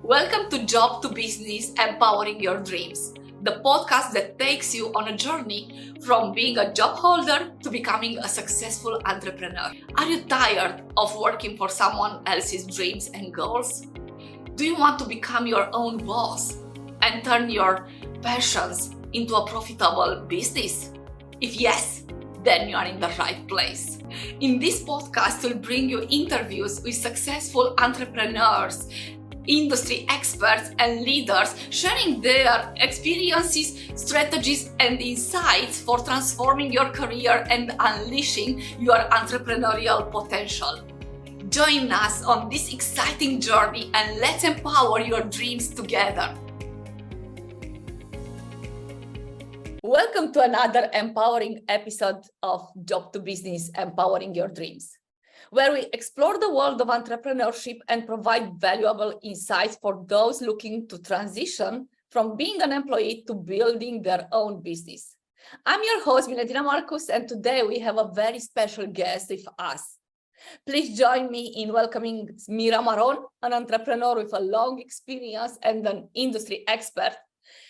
Welcome to Job to Business Empowering Your Dreams, the podcast that takes you on a journey from being a job holder to becoming a successful entrepreneur. Are you tired of working for someone else's dreams and goals? Do you want to become your own boss and turn your passions into a profitable business? If yes, then you are in the right place. In this podcast, we'll bring you interviews with successful entrepreneurs, industry experts and leaders sharing their experiences, strategies, and insights for transforming your career and unleashing your entrepreneurial potential. Join us on this exciting journey and let's empower your dreams together. Welcome to another empowering episode of Job to Business Empowering Your Dreams, where we explore the world of entrepreneurship and provide valuable insights for those looking to transition from being an employee to building their own business. I'm your host, Milentina Marcus, and today we have a very special guest with us. Please join me in welcoming Zmira Maron, an entrepreneur with a long experience and an industry expert.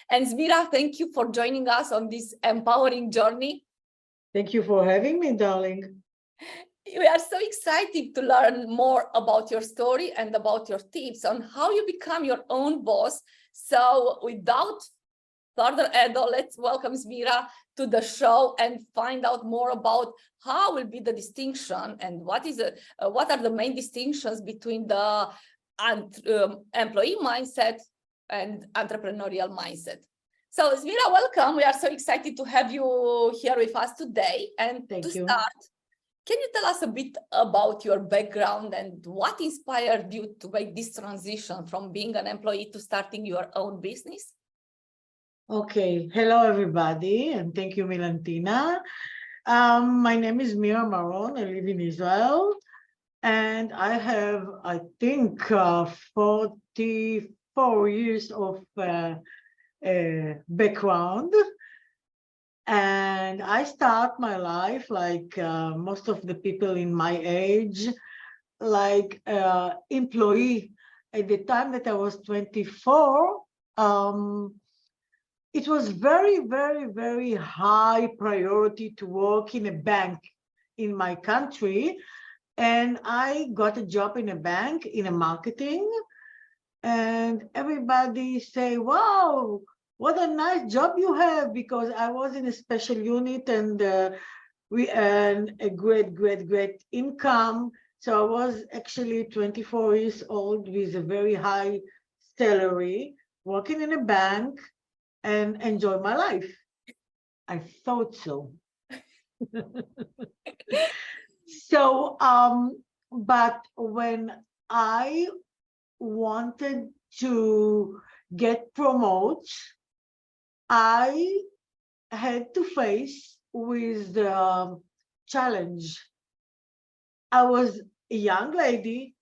And Zmira, thank you for joining us on this empowering journey. Thank you for having me, darling. We are so excited to learn more about your story and about your tips on how you become your own boss. So without further ado, let's welcome Zmira to the show and find out more about how will be the distinction and what are the main distinctions between the employee mindset and entrepreneurial mindset. So Zmira, welcome. We are so excited to have you here with us today. And Thank you. Start, can you tell us a bit about your background and what inspired you to make this transition from being an employee to starting your own business? Okay. Hello, everybody, and thank you, Milentina. My name is Zmira Maron. I live in Israel, and I have, I think, 44 years of background. And I start my life like most of the people in my age, like employee. At the time that I was 24, it was very, very, very high priority to work in a bank in my country. And I got a job in a bank in a marketing. And everybody say, wow, what a nice job you have, because I was in a special unit and we earned a great income. So I was actually 24 years old with a very high salary, working in a bank and enjoy my life. I thought so. So, but when I wanted to get promoted, I had to face with the challenge. I was a young lady,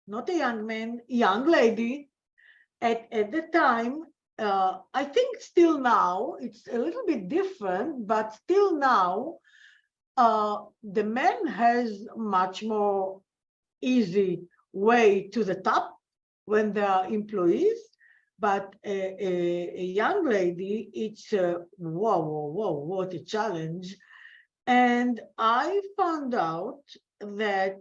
not a young man, young lady. At the time, I think still now, it's a little bit different, but still now, the man has much more easy way to the top when they are employees. But a young lady, it's whoa, what a challenge. And I found out that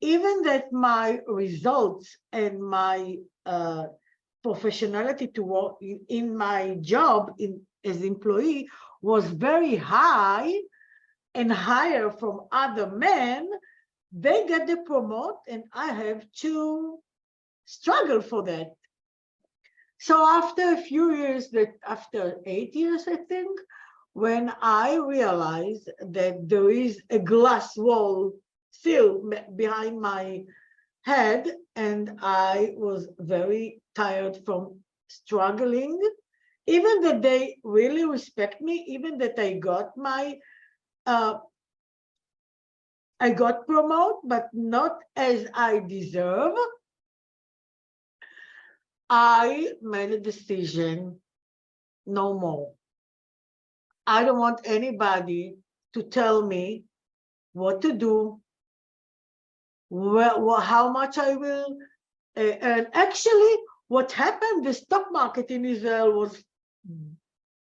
even that my results and my professionality to work in my job as employee was very high and higher from other men, they get the promote and I have to struggle for that. So after a few years, after 8 years, I think, when I realized that there is a glass wall still behind my head, and I was very tired from struggling, even that they really respect me, even that I got promoted, but not as I deserve. I made a decision, no more. I don't want anybody to tell me what to do, how much I will earn. Actually, what happened, the stock market in Israel was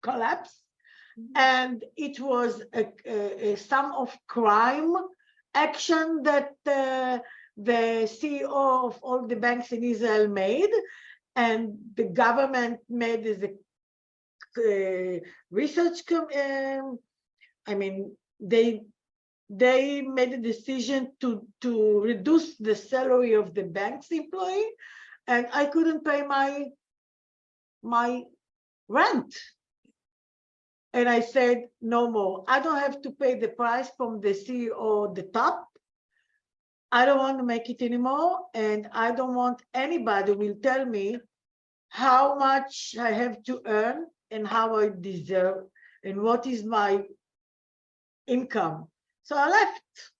collapsed, and it was a sum of crime action that the CEO of all the banks in Israel made, and the government made as a research. I mean, they made a decision to reduce the salary of the bank's employee, and I couldn't pay my rent. And I said, no more. I don't have to pay the price from the CEO, the top. I don't want to make it anymore. And I don't want anybody will tell me how much I have to earn and how I deserve and what is my income. So I left.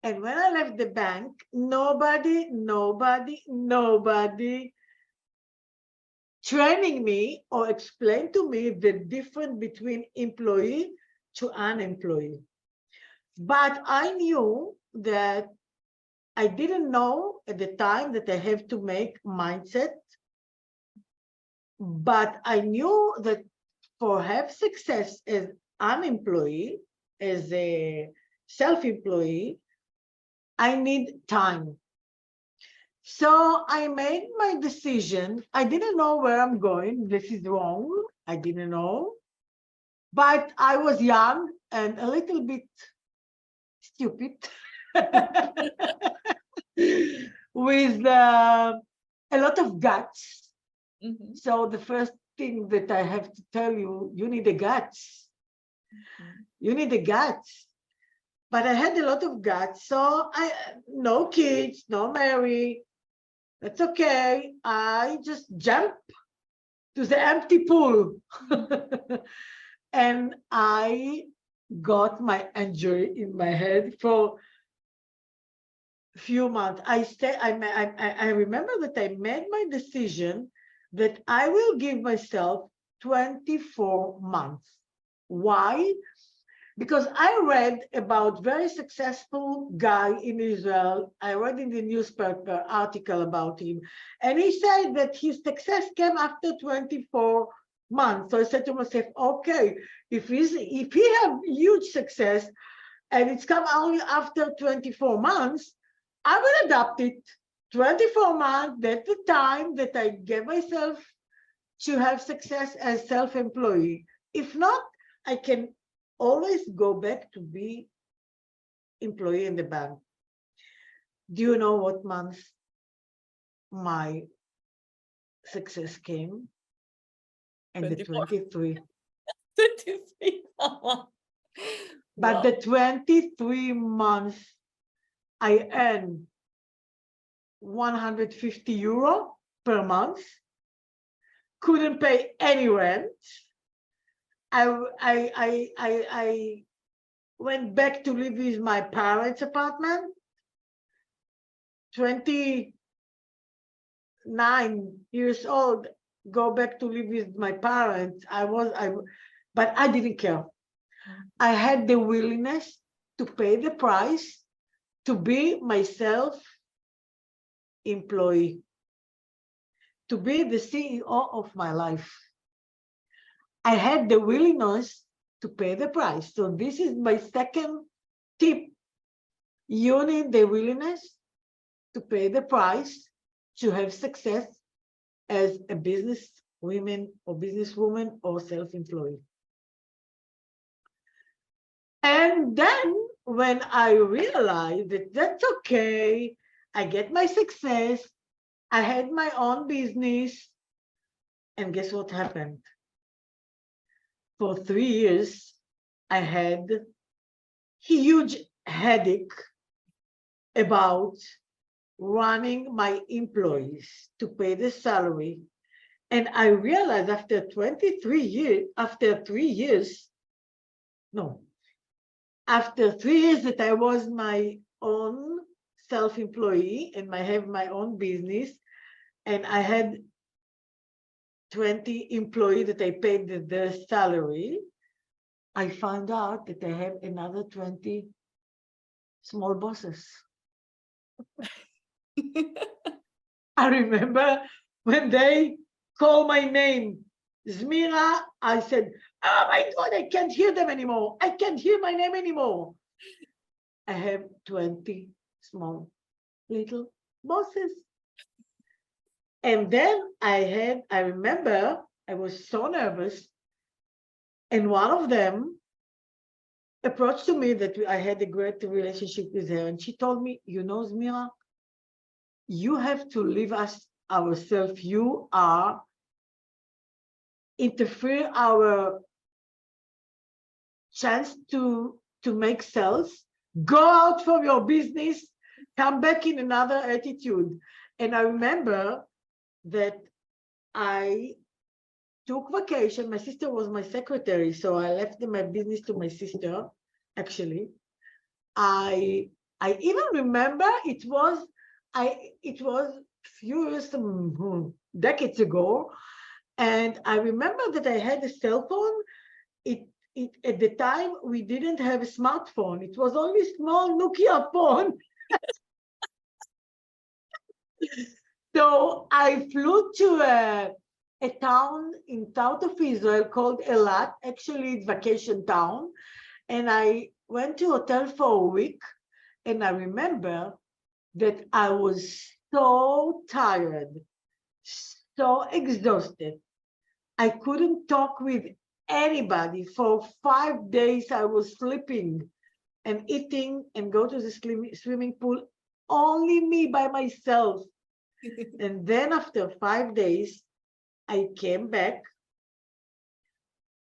And when I left the bank, nobody training me or explain to me the difference between employee to unemployee. But I knew that I didn't know at the time that I have to make mindset, but I knew that for have success as unemployee, as a self-employee, I need time. So I made my decision. I didn't know where I'm going. This is wrong. I didn't know. But I was young and a little bit stupid with a lot of guts. Mm-hmm. So the first thing that I have to tell you, you need the guts. Mm-hmm. You need the guts. But I had a lot of guts. So no kids, no marry. That's okay. I just jump to the empty pool. And I got my injury in my head for a few months. I remember that I made my decision that I will give myself 24 months. Why? Because I read about very successful guy in Israel. I read in the newspaper article about him, and he said that his success came after 24 months. So I said to myself, okay, if he have huge success and it's come only after 24 months, I will adopt it. 24 months, that's the time that I gave myself to have success as self-employee. If not, I can always go back to be employee in the bank. Do you know what month my success came? And the 23. 23. But Wow. the 23 months, I earned 150 euro per month, couldn't pay any rent. I went back to live with my parents' apartment. 29 years old, go back to live with my parents. But I didn't care. I had the willingness to pay the price to be myself employee, to be the CEO of my life. I had the willingness to pay the price. So this is my second tip. You need the willingness to pay the price to have success as a business woman or businesswoman or self-employed. And then when I realized that that's okay, I get my success, I had my own business, and guess what happened? For 3 years, I had huge headache about running my employees to pay the salary. And I realized after 3 years that I was my own self-employee and I have my own business, and I had 20 employees that I paid their salary, I found out that I have another 20 small bosses. I remember when they call my name, Zmira, I said, oh my God, I can't hear them anymore. I can't hear my name anymore. I have 20 small little bosses. And then I remember I was so nervous. And one of them approached to me that I had a great relationship with her. And she told me, you know, Zmira, you have to leave us ourselves. You are interfere our chance to make sales. Go out from your business, come back in another attitude. And I remember that I took vacation. My sister was my secretary, so I left my business to my sister. Actually, I even remember it was few years, decades ago, and I remember that I had a cell phone. It at the time we didn't have a smartphone. It was only a small Nokia phone. So I flew to a town in south of Israel called Elat. Actually, it's vacation town. And I went to a hotel for a week. And I remember that I was so tired, so exhausted. I couldn't talk with anybody. For 5 days, I was sleeping and eating and go to the swimming pool, only me by myself. And then after 5 days, I came back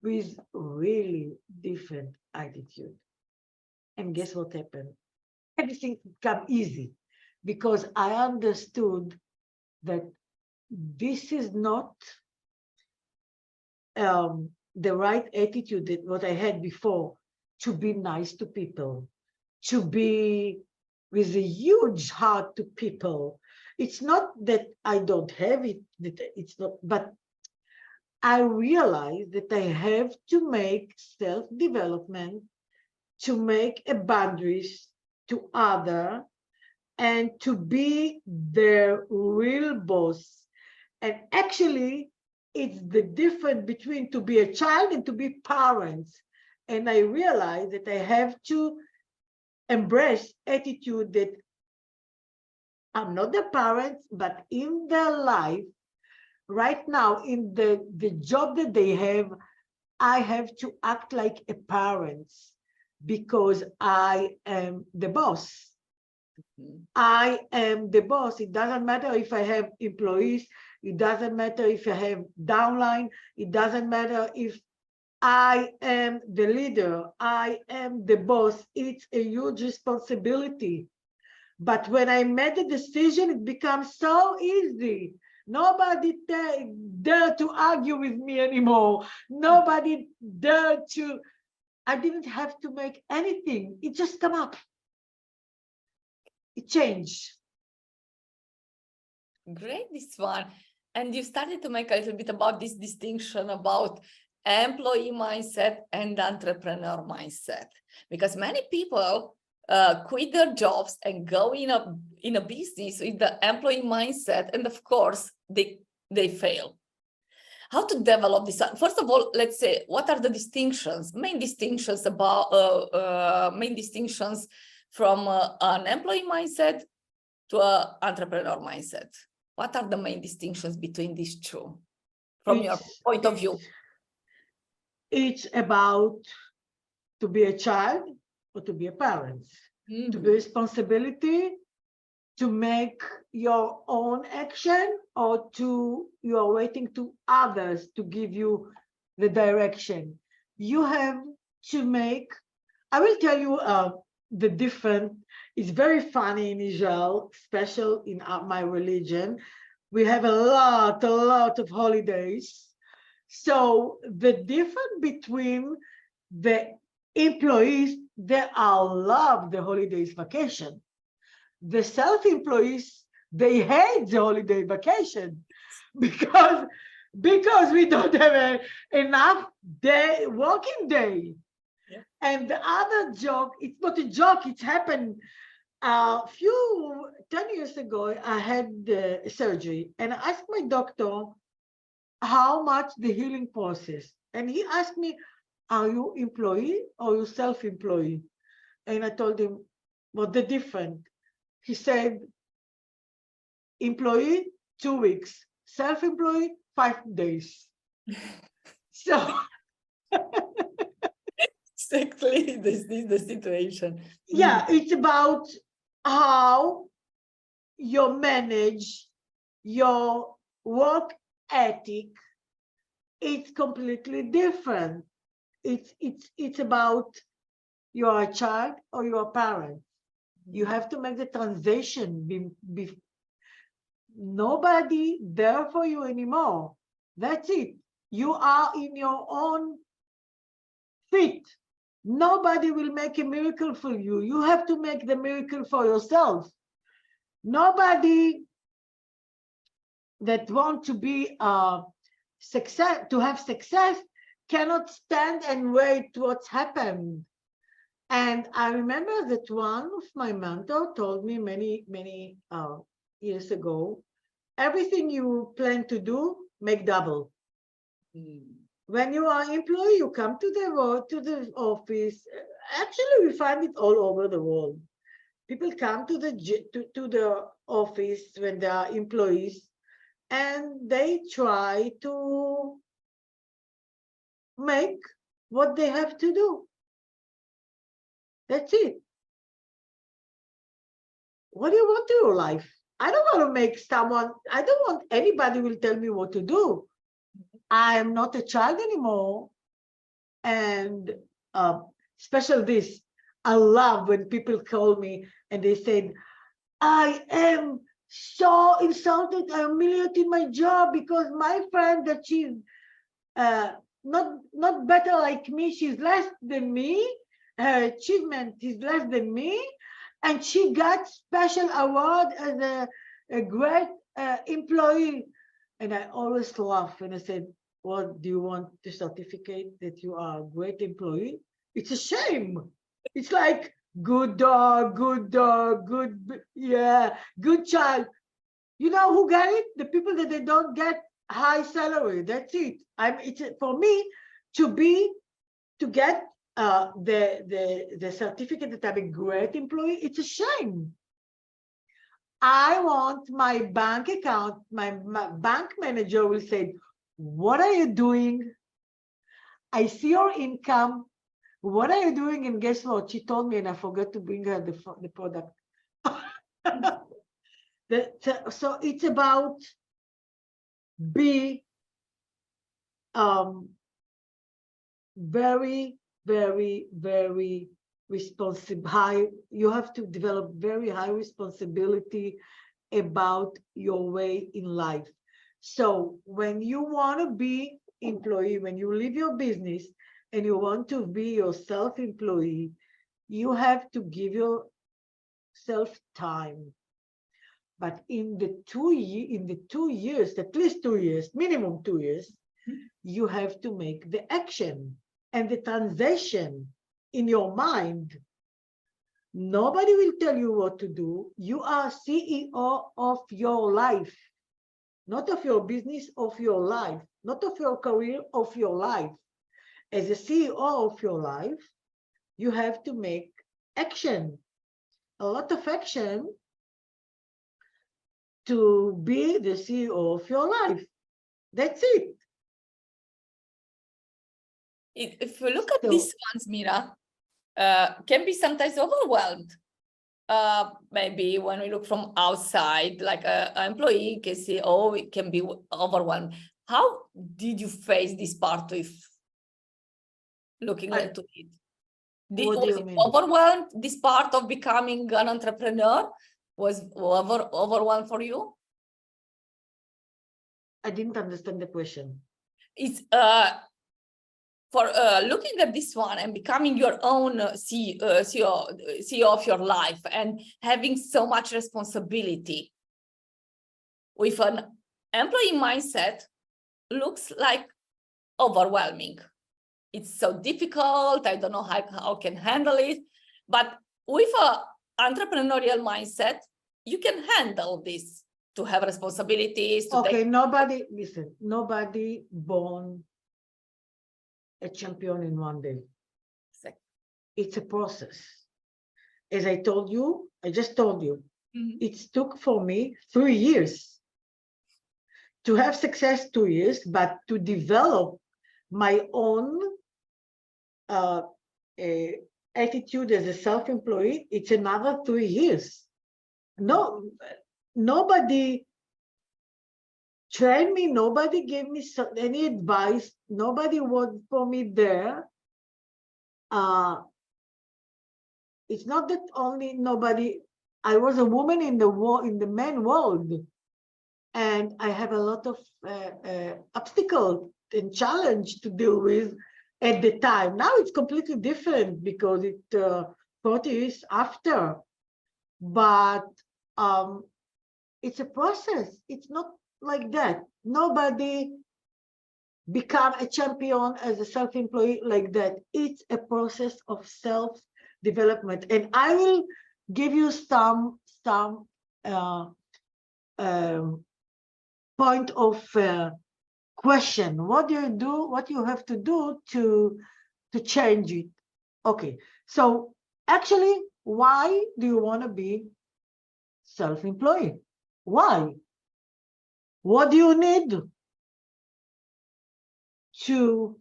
with really different attitude. And guess what happened? Everything became easy because I understood that this is not the right attitude that what I had before, to be nice to people, to be with a huge heart to people. It's not that I don't have it, that it's not, but I realized that I have to make self-development, to make a boundaries to other, and to be their real boss. And actually, it's the difference between to be a child and to be parents. And I realized that I have to embrace attitude that I'm not the parents, but in their life, right now, in the job that they have, I have to act like a parent because I am the boss. I am the boss. It doesn't matter if I have employees. It doesn't matter if I have downline. It doesn't matter if I am the leader. I am the boss. It's a huge responsibility. But when I made the decision, it becomes so easy. Nobody dare to argue with me anymore. Nobody dare to, I didn't have to make anything. It just come up. It changed. Great, this one. And you started to make a little bit about this distinction about employee mindset and entrepreneur mindset, because many people quit their jobs and go in a business with the employee mindset, and of course they fail. How to develop this? First of all, let's say, what are the distinctions, main distinctions from an employee mindset to an entrepreneur mindset? What are the main distinctions between these two, from your point of view? It's about to be a child or to be a parent. To be responsibility, to make your own action, or you are waiting to others to give you the direction. You have to make, I will tell you the different, it's very funny in Israel, special in my religion. We have a lot of holidays. So the difference between the employees, they all love the holidays vacation. The self-employees, they hate the holiday vacation because we don't have enough working day. Yeah. And the other joke, it's not a joke, it's happened. A 10 years ago, I had surgery, and I asked my doctor how much the healing process. And he asked me, are you employee or you self-employee? And I told him, what the difference? He said, employee, 2 weeks, self-employee, 5 days. So Exactly, this is the situation. yeah, it's about how you manage your work ethic. It's completely different. It's about you're a child or you're a parent. You have to make the transition. Nobody there for you anymore. That's it. You are in your own feet. Nobody will make a miracle for you. You have to make the miracle for yourself. Nobody that want to be success, to have success, cannot stand and wait what's happened. And I remember that one of my mentor told me many years ago, everything you plan to do, make double. When you are employee, you come to the office. Actually, we find it all over the world. People come to the office when they are employees, and they try to make what they have to do. That's it. What do you want in your life? I don't want to make someone, I don't want anybody will tell me what to do. I am not a child anymore. And special this, I love when people call me and they said, I am so insulted, I'm humiliated in my job because my friend that she's not better like me, she's less than me, her achievement is less than me, and she got special award as a great employee. And I always laugh and I said, what do you want the certificate that you are a great employee? It's a shame. It's like good dog, yeah, good child. You know who get it? The people that they don't get high salary. That's it. It's for me to get the certificate that I'm a great employee. It's a shame. I want my bank account, my bank manager will say, what are you doing? I see your income. What are you doing? And guess what? She told me, and I forgot to bring her the product. So it's about be very, very responsible. You have to develop very high responsibility about your way in life. So when you want to be employee, when you leave your business and you want to be your self-employee, you have to give yourself time. But in the 2 years, at least 2 years, minimum 2 years, you have to make the action and the transition in your mind. Nobody will tell you what to do. You are CEO of your life, not of your business, of your life, not of your career, of your life. As a CEO of your life, you have to make action, a lot of action to be the CEO of your life. That's it. If you look at this one, Zmira, can be sometimes overwhelmed. Maybe when we look from outside, like an employee can say, oh, it can be overwhelmed. How did you face this part of looking into it? What do you mean? Overwhelmed, this part of becoming an entrepreneur was overwhelmed for you? I didn't understand the question. It's for looking at this one and becoming your own CEO of your life and having so much responsibility with an employee mindset looks like overwhelming. It's so difficult. I don't know how I can handle it. But with entrepreneurial mindset, you can handle this, to have responsibilities. Okay, listen, nobody born a champion in one day. Exactly. It's a process. As I just told you, it took for me 3 years to have success, 2 years, but to develop my own attitude as a self-employed, it's another 3 years. Nobody trained me, nobody gave me any advice, nobody was for me there. It's not that only I was a woman in the men world, and I have a lot of obstacles and challenge to deal with at the time. Now it's completely different because it's 40 years after, but it's a process. It's not like that. Nobody become a champion as a self-employed like that. It's a process of self-development. And I will give you some point of question. What do you do? What you have to do to change it? Okay. So actually, why do you want to be self-employed? Why? What do you need to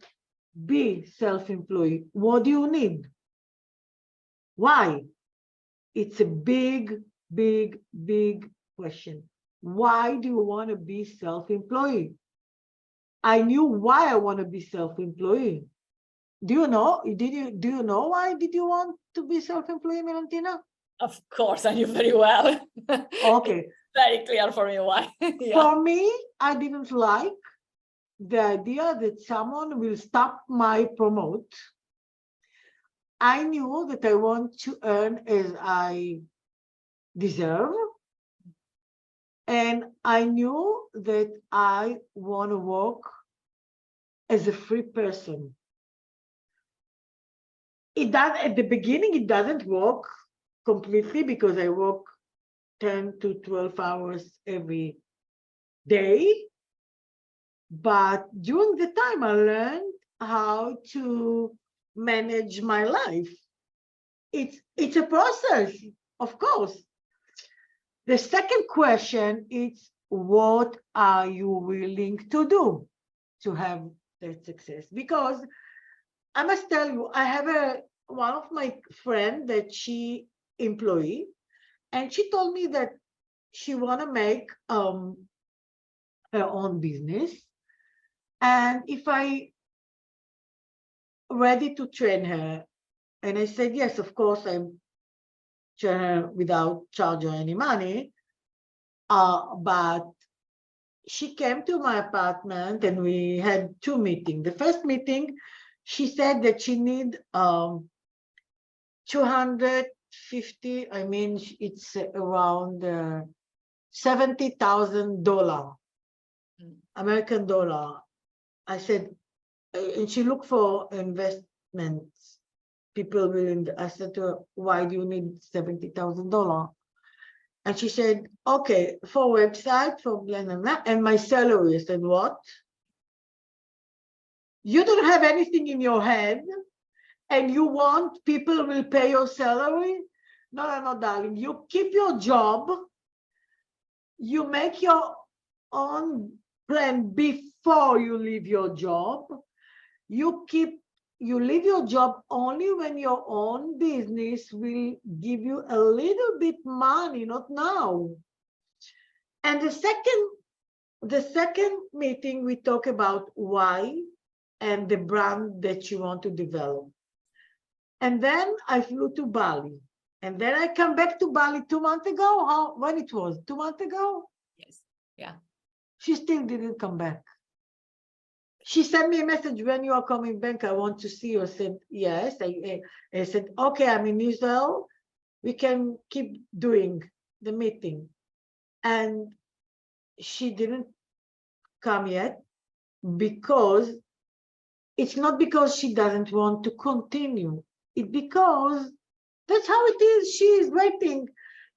be self-employed? What do you need? Why? It's a big, big, big question. Why do you want to be self-employed? I knew why I want to be self-employed. Do you know? Do you know why did you want to be self-employed, Milentina? Of course, I knew very well. Okay. Very clear for me why. Yeah. For me, I didn't like the idea that someone will stop my promote. I knew that I want to earn as I deserve. And I knew that I want to work as a free person. At the beginning, it doesn't work completely because I work 10 to 12 hours every day. But during the time, I learned how to manage my life. It's a process, of course. The second question is, what are you willing to do to have that success? Because I must tell you, I have one of my friend that she employee, and she told me that she want to make her own business, and if I ready to train her, and I said yes, of course, I'm train her without charging any money. But she came to my apartment and we had 2 meetings. The first meeting, she said that she need 250. I mean, it's around $70,000 American dollar. I said, and she looked for investments. People will. I said to her, why do you need $70,000? And she said, okay, for website, for blah, blah, blah, and my salary. I said, what? You don't have anything in your head and you want people will pay your salary? No, darling. You keep your job. You make your own plan before you leave your job. You leave your job only when your own business will give you a little bit money, not now. And the second meeting, we talk about why and the brand that you want to develop. And then I flew to Bali. And then I come back to Bali 2 months ago. When it was? 2 months ago? Yes. Yeah. She still didn't come back. She sent me a message, when you are coming back, I want to see you. I said, yes. I said, okay, I'm in Israel. We can keep doing the meeting. And she didn't come yet because it's not because she doesn't want to continue. It's because That's how it is. She is waiting.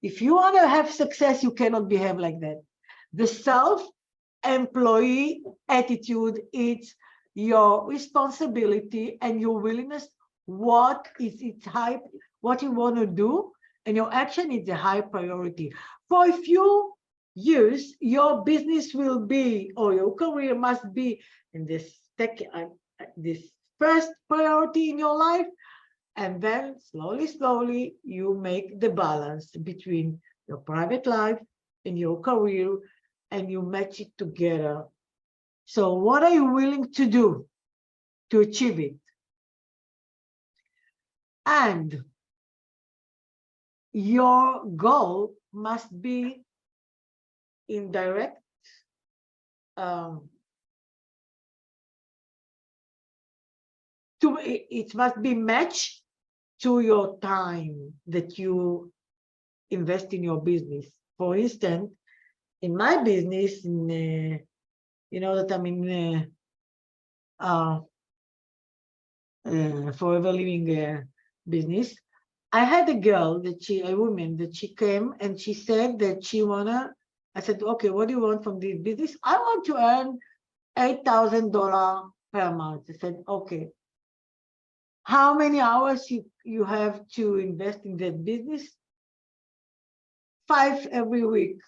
If you want to have success, you cannot behave like that. The self-employee attitude, it's your responsibility and your willingness. What is its high, what you want to do, and your action is a high priority. For a few years, your business will be, or your career must be in this first priority in your life, and then slowly, you make the balance between your private life and your career, and you match it together. So what are you willing to do to achieve it? And your goal must be in direct it must be matched to your time that you invest in your business. For instance, in my business, you know that I'm in forever living business. I had a woman that she came and she said that she I said, okay, what do you want from this business? I want to earn $8,000 per month. I said, okay. How many hours you have to invest in that business? 5 every week.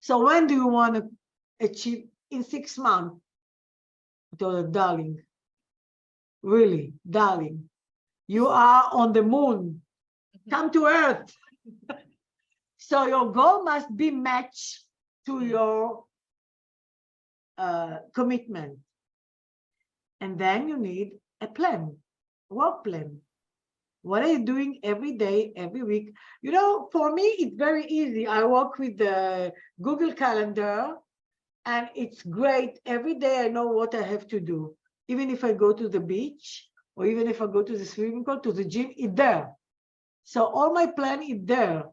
So when do you want to achieve? In 6 months? I told her, darling, really, darling, you are on the moon. Come to Earth. So your goal must be matched to your commitment. And then you need a plan, work plan. What are you doing every day, every week? You know, for me, it's very easy. I work with the Google Calendar, and it's great. Every day I know what I have to do. Even if I go to the beach, or even if I go to the swimming pool, to the gym, it's there. So all my plan is there.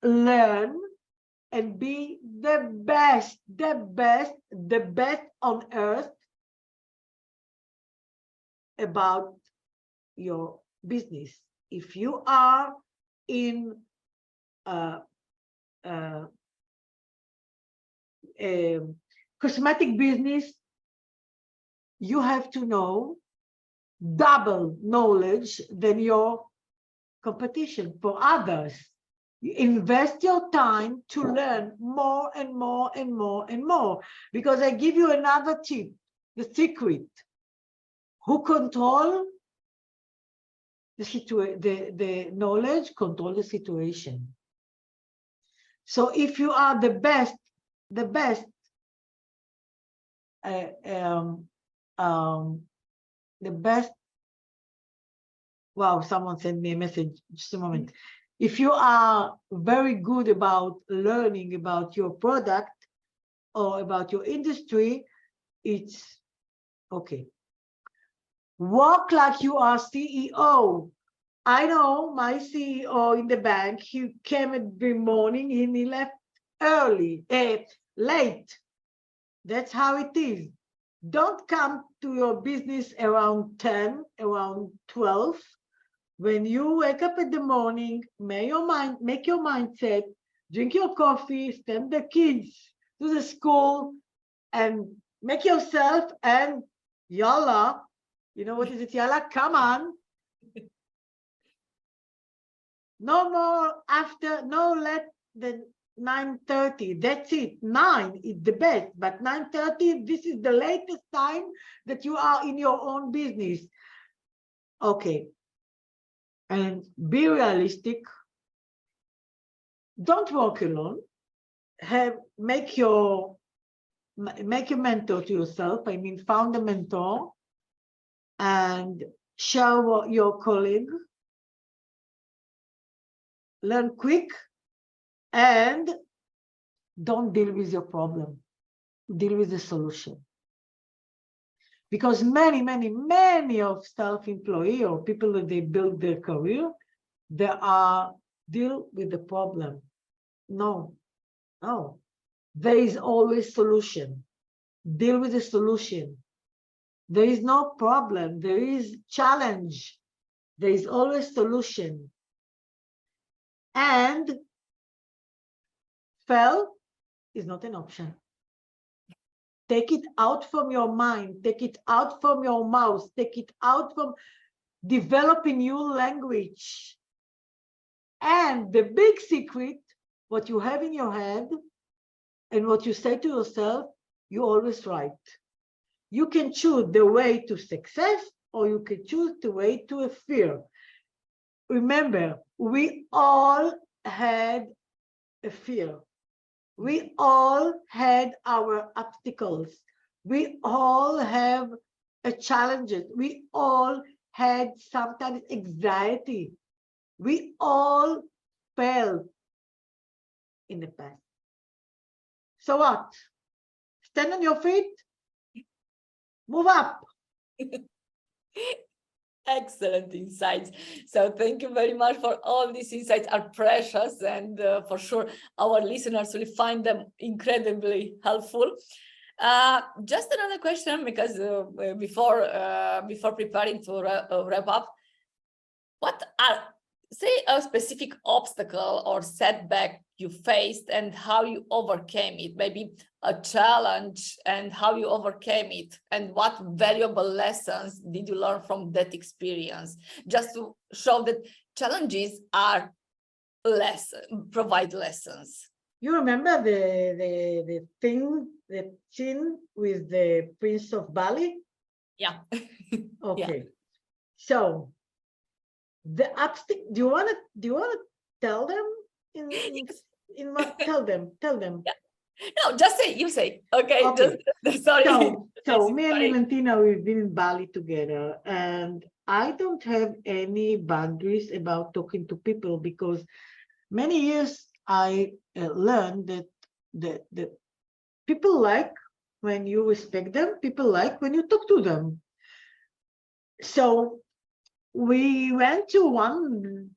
Learn and be the best on earth about your business. If you are in cosmetic business, you have to know double knowledge than your competition. For others, you invest your time to learn more and more and more and more. Because I give you another tip, the secret. Who control the knowledge, control the situation. So if you are the best, wow, someone sent me a message, just a moment. If you are very good about learning about your product or about your industry, it's okay. Work like you are CEO. I know my CEO in the bank, he came every morning and he left late. That's how it is. Don't come to your business around 10, around 12. When you wake up in the morning, make your mindset, drink your coffee, send the kids to the school, and make yourself, and yalla, you know what is it, yalla, come on. No more after, no less than 9:30. That's it. 9 is the best, but 9:30, this is the latest time that you are in your own business. Okay. And be realistic. Don't work alone. Make a mentor to yourself. I mean, found a mentor and share your colleague. Learn quick and don't deal with your problem. Deal with the solution. Because many of self-employed or people that they build their career, they are deal with the problem. No. There is always solution. Deal with the solution. There is no problem. There is challenge. There is always solution. And fail is not an option. Take it out from your mind. Take it out from your mouth. Take it out from developing new language. And the big secret, what you have in your head and what you say to yourself, you're always right. You can choose the way to success, or you can choose the way to a fear. Remember, we all had a fear. We all had our obstacles. We all have a challenges. We all had sometimes anxiety. We all failed in the past. So what? Stand on your feet, move up. Excellent insights. So thank you very much for all these insights are precious, and for sure our listeners will find them incredibly helpful. Just another question, because before preparing to wrap up, what are, say, a specific obstacle or setback you faced and how you overcame it? Maybe a challenge and how you overcame it, and what valuable lessons did you learn from that experience? Just to show that challenges are provide lessons. You remember the thing, the scene with the Prince of Bali? Yeah. Okay. Yeah. So the obstacle. Do you want to tell them in what? Tell them. Yeah. No, just say, you say. Okay. Okay. Just sorry. So me and Milentina, we've been in Bali together, and I don't have any boundaries about talking to people, because many years I learned that the people like when you respect them. People like when you talk to them. So we went to one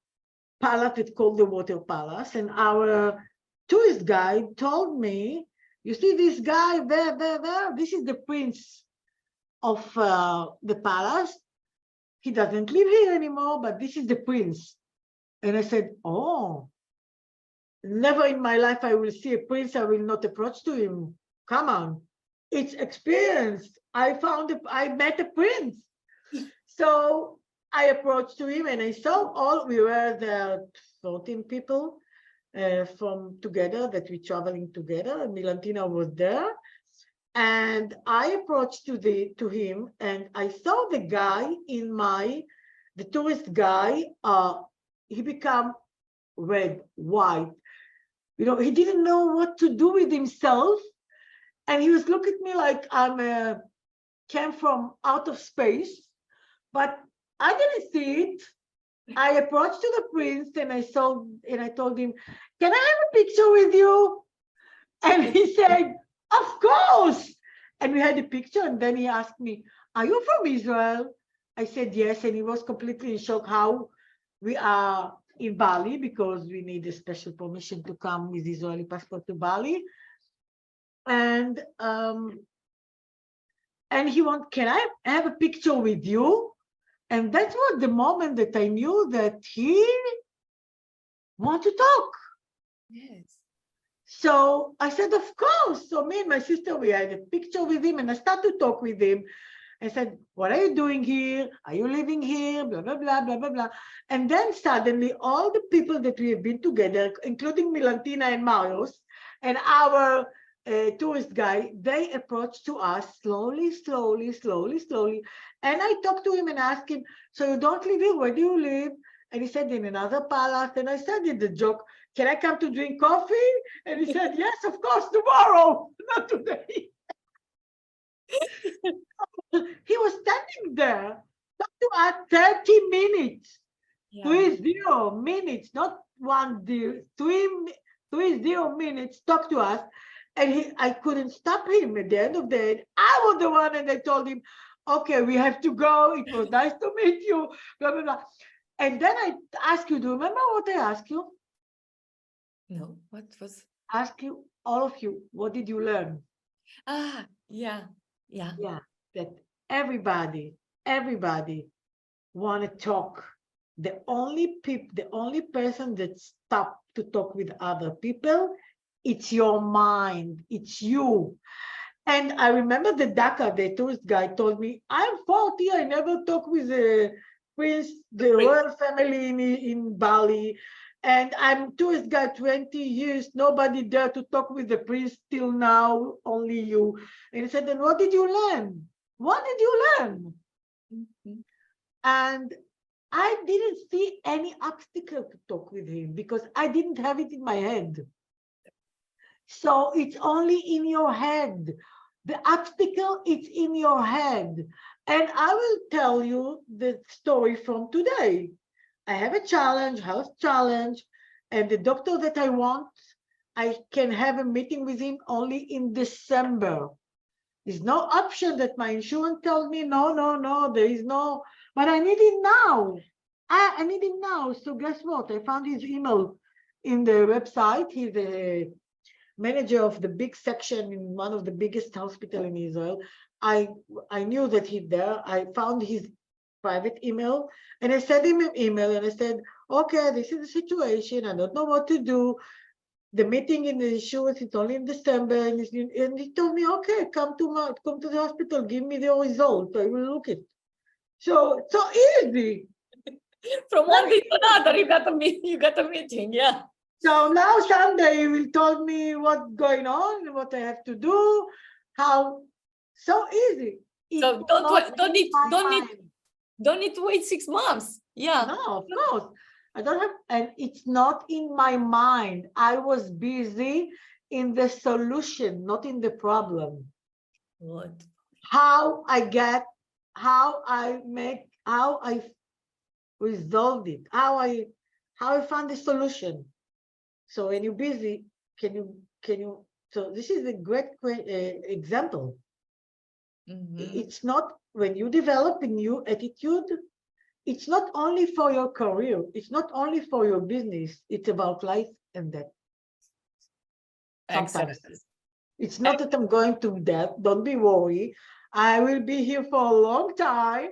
palace. It's called the Water Palace, and our tourist guide told me, you see this guy there, this is the prince of the palace. He doesn't live here anymore, but this is the prince. And I said, oh, never in my life I will see a prince. I will not approach to him. Come on, it's experience. I met a prince. So I approached to him, and I saw we were there 14 people from together that we traveling together, and Milentina was there. And I approached to him, and I saw the guy the tourist guy, he become red, white. He didn't know what to do with himself. And he was looking at me like came from out of space, but I didn't see it. I approached to the prince, and I told him, can I have a picture with you? And he said, of course. And we had a picture, and then he asked me, are you from Israel? I said, yes. And he was completely in shock how we are in Bali, because we need a special permission to come with Israeli passport to Bali. And he wants, can I have a picture with you? And that was the moment that I knew that he wants to talk. Yes. So I said, of course. So me and my sister, we had a picture with him, and I started to talk with him. I said, what are you doing here? Are you living here? Blah, blah, blah, blah, blah, blah. And then suddenly all the people that we have been together, including Milentina and Marius and our tourist guy, they approached to us slowly. And I talked to him and asked him, so you don't live here? Where do you live? And he said, in another palace. And I said in the joke, can I come to drink coffee? And he said, yes, of course, tomorrow, not today. He was standing there, talked to us 30 minutes, Yeah. 30 minutes, not 30 minutes, talk to us. And I couldn't stop him. At the end of the day, I was the one, and I told him, okay, we have to go. It was nice to meet you, blah, blah, blah. And then I asked you, do you remember what I asked you? No, what was? Ask you, all of you, what did you learn? Yeah. Yeah, that everybody want to talk. The only person that stop to talk with other people, it's your mind, it's you. And I remember the Dhaka, the tourist guy told me, I'm 40, I never talk with the prince, the royal family in Bali. And I'm tourist guy 20 years, nobody dare to talk with the prince till now, only you. And he said, then what did you learn? What did you learn? Mhm. And I didn't see any obstacle to talk with him because I didn't have it in my head. So it's only in your head. The obstacle is in your head. And I will tell you the story from today. I have a challenge, health challenge, and the doctor that I want, I can have a meeting with him only in December. There's no option that my insurance tells me, no, there is no, but I need it now. I need it now. So guess what? I found his email in the website. He's a manager of the big section in one of the biggest hospital in Israel. I knew that he's there. I found his private email and I sent him an email and I said, okay, this is the situation. I don't know what to do. The meeting in the insurance is only in December, and he told me, okay, come to the hospital, give me the result. I will look it. So easy. From one day to another, you got a meeting, yeah. So now Sunday he will tell me what's going on, what I have to do, how. So easy. So don't need to wait 6 months. Yeah. No, of course. I don't have, and it's not in my mind. I was busy in the solution, not in the problem. What? How I resolved it, how I found the solution. So when you're busy, can you? So this is a great example. Mm-hmm. It's not when you develop a new attitude. It's not only for your career. It's not only for your business. It's about life and death. Sometimes Excellent. it's not that I'm going to death. Don't be worried. I will be here for a long time.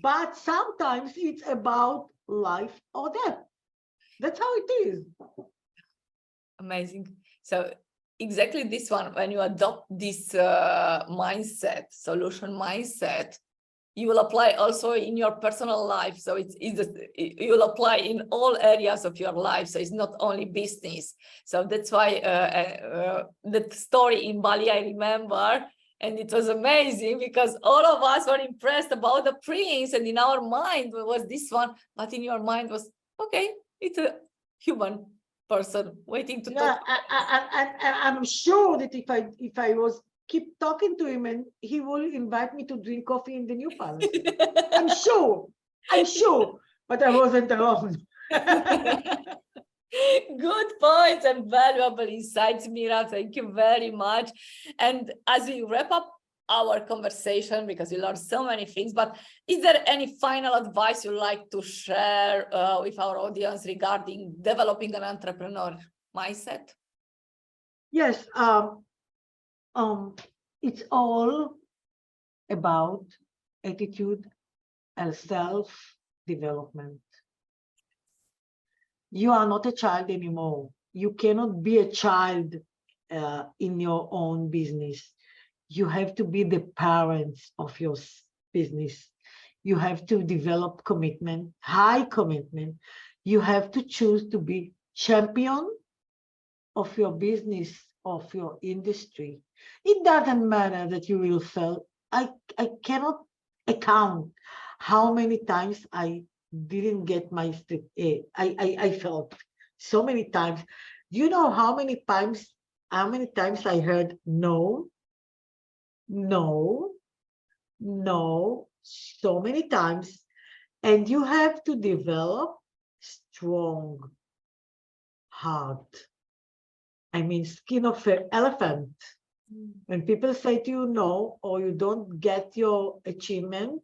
But sometimes it's about life or death. That's how it is. Amazing. So exactly this one, when you adopt this mindset, solution mindset, you will apply also in your personal life. So you will apply in all areas of your life. So it's not only business. So that's why that story in Bali, I remember, and it was amazing because all of us were impressed about the prince, and in our mind was this one, but in your mind was, okay, it's a human person waiting to talk. I'm sure that if I was keep talking to him and he will invite me to drink coffee in the new palace. I'm sure, but I wasn't alone. Good points and valuable insights, Mira. Thank you very much. And as we wrap up our conversation, because we learned so many things, but is there any final advice you'd like to share with our audience regarding developing an entrepreneur mindset? Yes, it's all about attitude and self-development. You are not a child anymore. You cannot be a child in your own business. You have to be the parents of your business. You have to develop commitment, high commitment. You have to choose to be champion of your business, of your industry. It doesn't matter that you will fail. I cannot account how many times I didn't get my I felt so many times. Do you know how many times I heard no, no, no, so many times, and you have to develop strong heart. I mean, skin of an elephant. When people say to you no, or you don't get your achievement,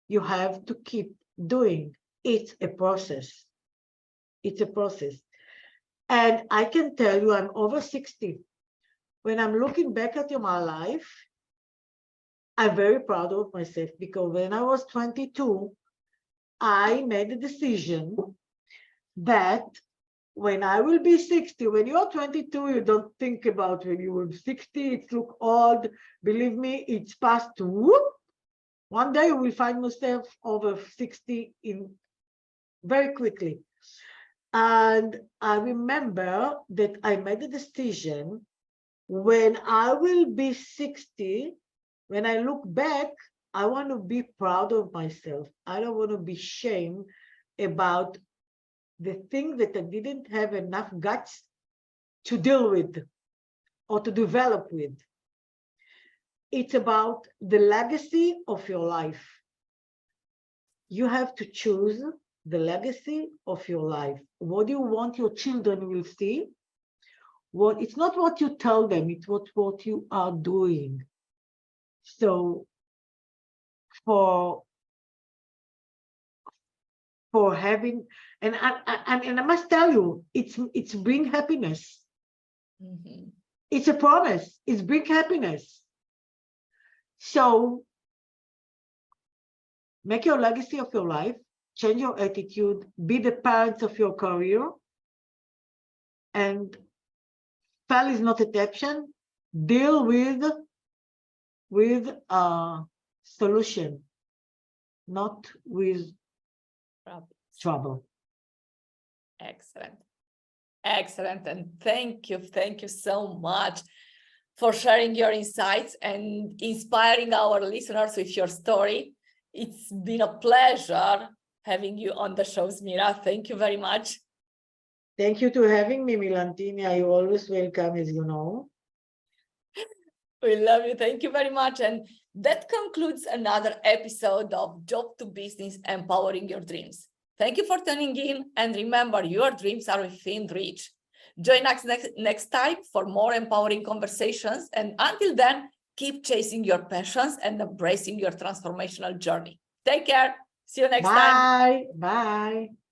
you have to keep doing. It's a process. It's a process. And I can tell you, I'm over 60. When I'm looking back at my life, I'm very proud of myself because when I was 22, I made a decision that when I will be 60, when you're 22, you don't think about when you were 60, it look old. Believe me, it's past. Whoop. One day you will find yourself over 60 in very quickly. And I remember that I made a decision when I will be 60, when I look back, I want to be proud of myself. I don't want to be ashamed about the thing that I didn't have enough guts to deal with or to develop with. It's about the legacy of your life. You have to choose the legacy of your life. What do you want your children will see? It's not what you tell them, it's what you are doing. So for having, and I must tell you, it's bring happiness. Mm-hmm. It's a promise. It's bring happiness. So make your legacy of your life, change your attitude, be the parents of your career, and fail is not an option. Deal with a solution, not with trouble. Excellent. Excellent. And thank you so much for sharing your insights and inspiring our listeners with your story. It's been a pleasure having you on the show, Zmira. Thank you very much. Thank you to having me, Milentina. You're always welcome, as you know. We love you. Thank you very much. And that concludes another episode of Job to Business, Empowering Your Dreams. Thank you for tuning in. And remember, your dreams are within reach. Join us next time for more empowering conversations. And until then, keep chasing your passions and embracing your transformational journey. Take care. See you next time. Bye. Bye.